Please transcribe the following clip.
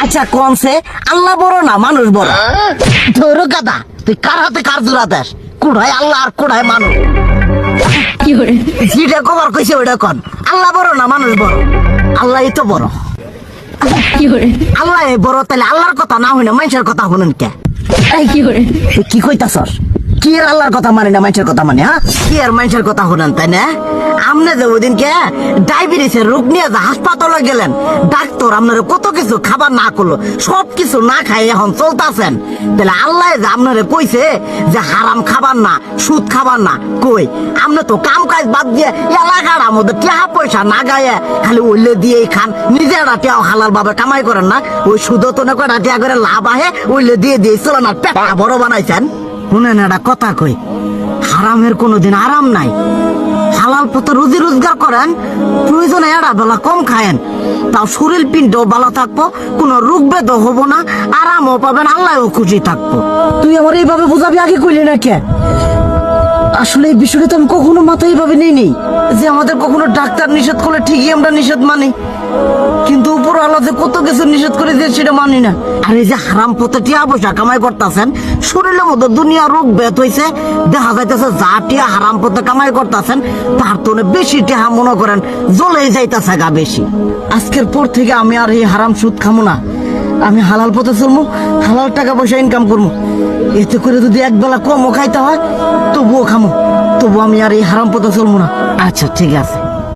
আচ্ছা কনসে আল্লাহ বড় না মানুষ বড়? ধরো গাদা, তুই কার হাতে কার জোড়া দেশ? কুড়ায় আল্লাহ আর কুড়ায় মানুষ। যেটা কবার কইছে ওইটা কন। আল্লাহ বড় না মানুষ বড়? আল্লাহই তো বড়। আল্লাহ বড়, তাহলে আল্লাহর কথা না হই না মানুষের কথা শুনেন কে? তুই কি কইতাছস? কি আর আল্লাহর কথা মানে না মানুষের কথা মানে? হ্যাঁ, কি আর মানুষের কথা শুনেন তাই না? আমনে যে ওইদিনকে ডায়াবেটিসের রোগ নিয়ে যে হাসপাতালে গেলেন, ডাক্তার আপনার কত কিছু খাবার না করলো, সব কিছু না খাই এখন চলতেছেন। তাহলে আল্লাহ যে আপনারে কইছে যে হারাম খাবার না, সুদ খাবার না, কই আপনি তো কাম কাজ বাদ দিয়ে এলাকার মধ্যে টাকা পয়সা না গায়ে খালি ওইলে দিয়েই খান। নিজেরা টিয়াও হালাল ভাবে কামাই করেন না, ওই সুদ তো না কয়টা টিয়া করে লাভ আহে ওইলে দিয়ে দিয়ে চলেন আর পেটা বড় বানাইছেন। শুনেন একটা কথা কই, হারামের কোনোদিন আরাম নাই। হালাল পথে রুজি রোজগার করেন, প্রয়োজনে এড়া বেলা কম খায়েন, তাও শরীর পিণ্ড ভালো থাকবো, কোনো রোগ বেদ হবো না, আরামও পাবেন, আল্লাহও খুশি থাকবো। তুই আমার এইভাবে বুঝাবি আগে কইলি না কে? আসলে এই বিষয়টা তো আমি কখনো মাথায় এইভাবে নিই যে আমাদের কখনো ডাক্তার নিষেধ করলে ঠিকই আমরা নিষেধ মানি, কিন্তু উপর আল্লাহ যে কত কিছু নিষেধ করে দিয়ে সেটা মানি না। আর এই যে হারাম পথে টিয়া পয়সা কামাই করতেছেন, শরীরের মধ্যে দুনিয়া রোগ বেত হয়েছে, দেখা যাইতেছে যা টিয়া হারাম পথে কামাই করতেছেন তার তো বেশি টিয়া মনে করেন জ্বলেই যাইতেছে গা বেশি। আজকের পর থেকে আমি আর এই হারাম সুদ খামো না, আমি হালাল পথে চলবো, হালাল টাকা পয়সা ইনকাম করবো। এতে করে যদি একবেলা কমও খাইতে হয় তবুও খামো, তবু আমি আর এই হারাম পথে চলবো না। আচ্ছা ঠিক আছে।